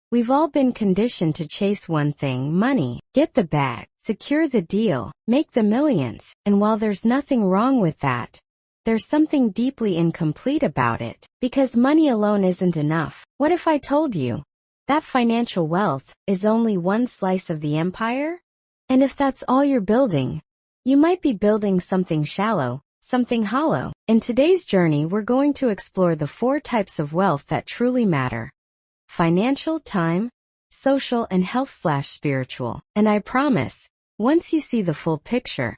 We've all been conditioned to chase one thing: money, get the bag, secure the deal, make the millions. And while there's nothing wrong with that, there's something deeply incomplete about it, because money alone isn't enough. What if I told you that financial wealth is only one slice of the empire? And if that's all you're building, you might be building something shallow, something hollow. In today's journey, we're going to explore the 4 types of wealth that truly matter: financial, time, social, and health/spiritual. And I promise, once you see the full picture,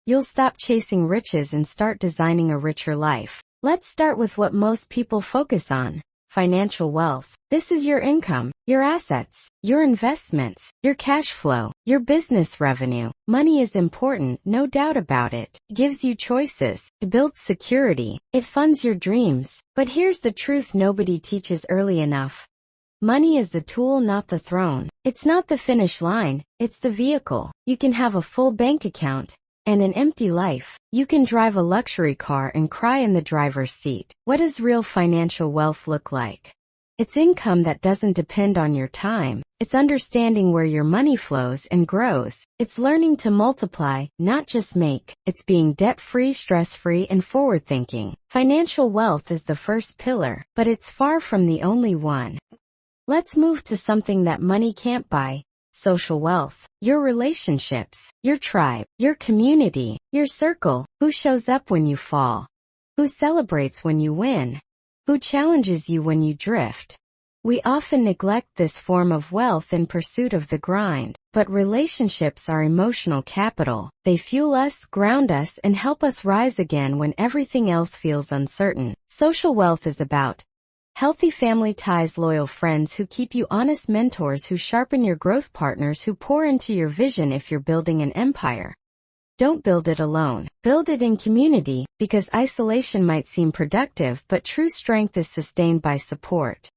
you'll stop chasing riches and start designing a richer life. Let's start with what most people focus on: financial wealth. This is your income, your assets, your investments, your cash flow, your business revenue. Money is important, no doubt about it. It gives you choices, it builds security, it funds your dreams. But here's the truth nobody teaches early enough. Money is the tool, not the throne. It's not the finish line, it's the vehicle. You can have a full bank account and an empty life. You can drive a luxury car and cry in the driver's seat. What does real financial wealth look like? It's income that doesn't depend on your time. It's understanding where your money flows and grows. It's learning to multiply, not just make. It's being debt-free, stress-free, and forward-thinking. Financial wealth is the first pillar, but it's far from the only one. Let's move to something that money can't buy: social wealth. Your relationships, your tribe, your community, your circle. Who shows up when you fall? Who celebrates when you win? Who challenges you when you drift? We often neglect this form of wealth in pursuit of the grind, but relationships are emotional capital. They fuel us, ground us, and help us rise again when everything else feels uncertain. Social wealth is about healthy family ties, loyal friends who keep you honest, mentors who sharpen your growth, partners who pour into your vision. If you're building an empire, don't build it alone. Build it in community, because isolation might seem productive, but true strength is sustained by support.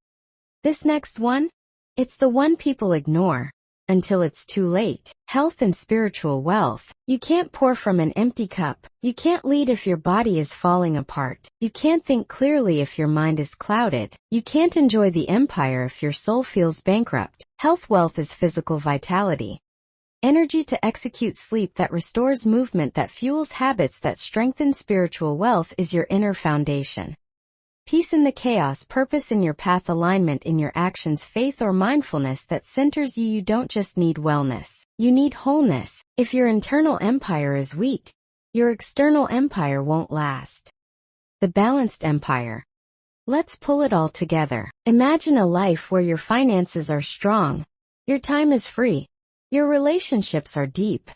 This next one? It's the one people ignore until it's too late. Health and spiritual wealth. You can't pour from an empty cup. You can't lead if your body is falling apart. You can't think clearly if your mind is clouded. You can't enjoy the empire if your soul feels bankrupt. Health wealth is physical vitality. Energy to execute, sleep that restores, movement that fuels, habits that strengthen. Spiritual wealth is your inner foundation. Peace in the chaos, purpose in your path, alignment in your actions, faith or mindfulness that centers you. You don't just need wellness, you need wholeness. If your internal empire is weak, your external empire won't last. The balanced empire. Let's pull it all together. Imagine a life where your finances are strong, your time is free, your relationships are deep,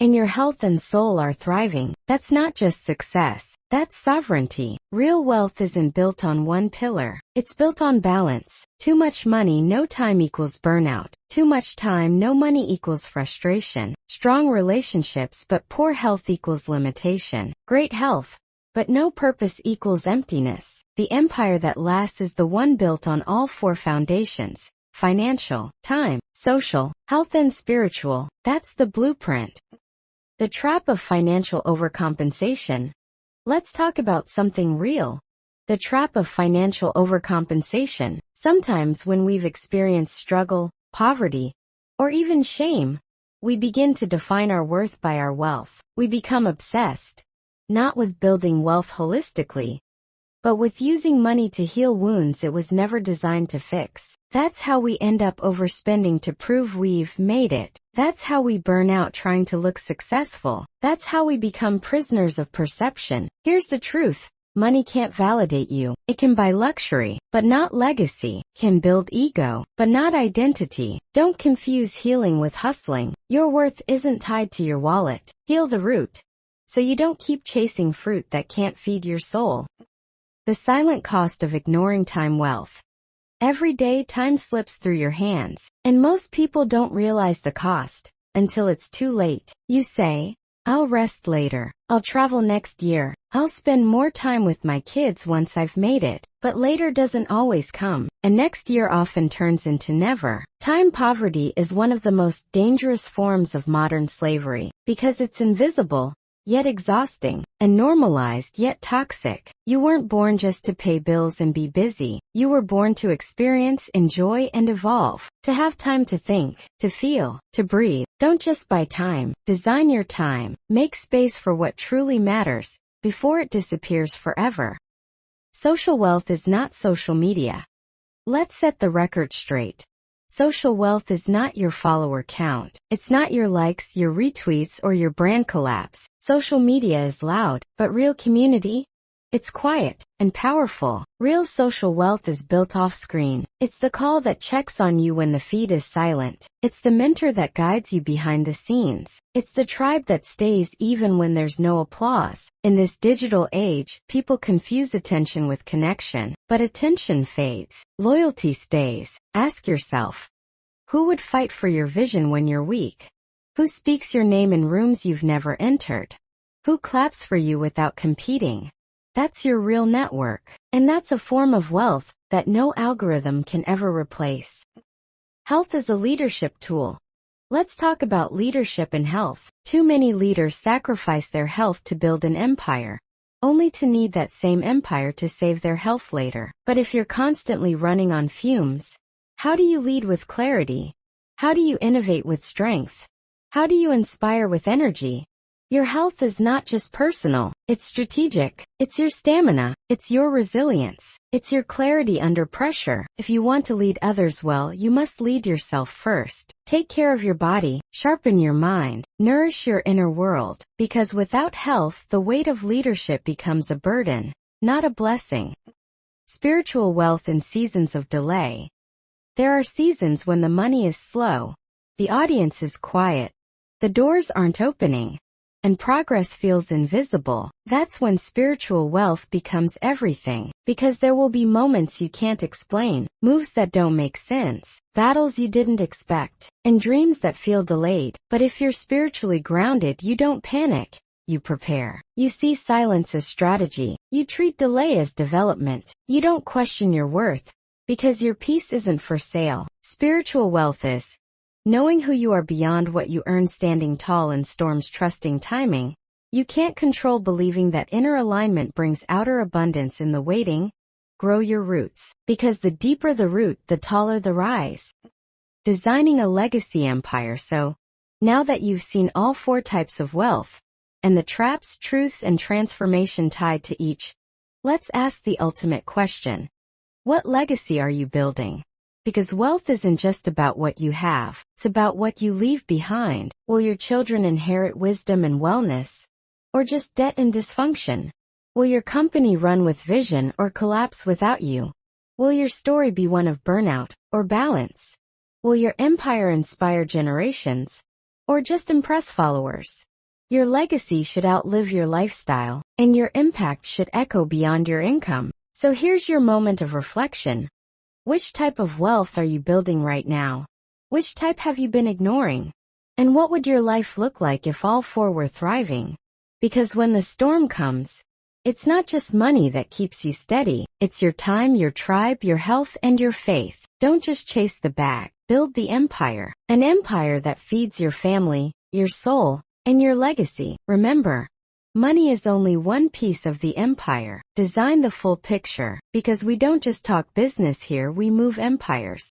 and your health and soul are thriving. That's not just success, that's sovereignty. Real wealth isn't built on one pillar. It's built on balance. Too much money, no time equals burnout. Too much time, no money equals frustration. Strong relationships but poor health equals limitation. Great health but no purpose equals emptiness. The empire that lasts is the one built on all 4 foundations: financial, time, social, health, and spiritual. That's the blueprint. The trap of financial overcompensation. Let's talk about something real. The trap of financial overcompensation. Sometimes when we've experienced struggle, poverty, or even shame, we begin to define our worth by our wealth. We become obsessed, not with building wealth holistically, but with using money to heal wounds it was never designed to fix. That's how we end up overspending to prove we've made it. That's how we burn out trying to look successful. That's how we become prisoners of perception. Here's the truth. Money can't validate you. It can buy luxury, but not legacy. Can build ego, but not identity. Don't confuse healing with hustling. Your worth isn't tied to your wallet. Heal the root, so you don't keep chasing fruit that can't feed your soul. The silent cost of ignoring time wealth. Every day time slips through your hands, and most people don't realize the cost until it's too late. You say, I'll rest later, I'll travel next year, I'll spend more time with my kids once I've made it. But later doesn't always come, and next year often turns into never. Time poverty is one of the most dangerous forms of modern slavery, because it's invisible, yet exhausting. and normalized yet toxic. You weren't born just to pay bills and be busy. You were born to experience, enjoy, and evolve. To have time to think, to feel, to breathe. Don't just buy time. Design your time. Make space for what truly matters before it disappears forever. Social wealth is not social media. Let's set the record straight. Social wealth is not your follower count. It's not your likes, your retweets, or your brand collapse. Social media is loud, but real community? It's quiet and powerful. Real social wealth is built off screen. It's the call that checks on you when the feed is silent. It's the mentor that guides you behind the scenes. It's the tribe that stays even when there's no applause. In this digital age, people confuse attention with connection, but attention fades. Loyalty stays. Ask yourself, who would fight for your vision when you're weak? Who speaks your name in rooms you've never entered? Who claps for you without competing? That's your real network. And that's a form of wealth that no algorithm can ever replace. Health is a leadership tool. Let's talk about leadership and health. Too many leaders sacrifice their health to build an empire, only to need that same empire to save their health later. But if you're constantly running on fumes, how do you lead with clarity? How do you innovate with strength? How do you inspire with energy? Your health is not just personal, it's strategic. It's your stamina. It's your resilience. It's your clarity under pressure. If you want to lead others well, you must lead yourself first. Take care of your body, sharpen your mind, nourish your inner world, because without health, the weight of leadership becomes a burden, not a blessing. Spiritual wealth in seasons of delay. There are seasons when the money is slow, the audience is quiet, the doors aren't opening, and progress feels invisible. That's when spiritual wealth becomes everything, because there will be moments you can't explain, moves that don't make sense, battles you didn't expect, and dreams that feel delayed. But if you're spiritually grounded, you don't panic. You prepare. You see silence as strategy. You treat delay as development. You don't question your worth, because your peace isn't for sale. Spiritual wealth is knowing who you are beyond what you earn, standing tall in storms, trusting timing. You can't control believing that inner alignment brings outer abundance in the waiting. Grow your roots, because the deeper the root, the taller the rise. Designing a legacy empire. So, now that you've seen all 4 types of wealth, and the traps, truths, and transformation tied to each, let's ask the ultimate question. What legacy are you building? Because wealth isn't just about what you have, it's about what you leave behind. Will your children inherit wisdom and wellness, or just debt and dysfunction? Will your company run with vision or collapse without you? Will your story be one of burnout or balance? Will your empire inspire generations, or just impress followers? Your legacy should outlive your lifestyle, and your impact should echo beyond your income. So here's your moment of reflection. Which type of wealth are you building right now? Which type have you been ignoring? And what would your life look like if all 4 were thriving? Because when the storm comes, it's not just money that keeps you steady. It's your time, your tribe, your health, and your faith. Don't just chase the bag. Build the empire. An empire that feeds your family, your soul, and your legacy. Remember, money is only one piece of the empire. Design the full picture, because we don't just talk business here, we move empires.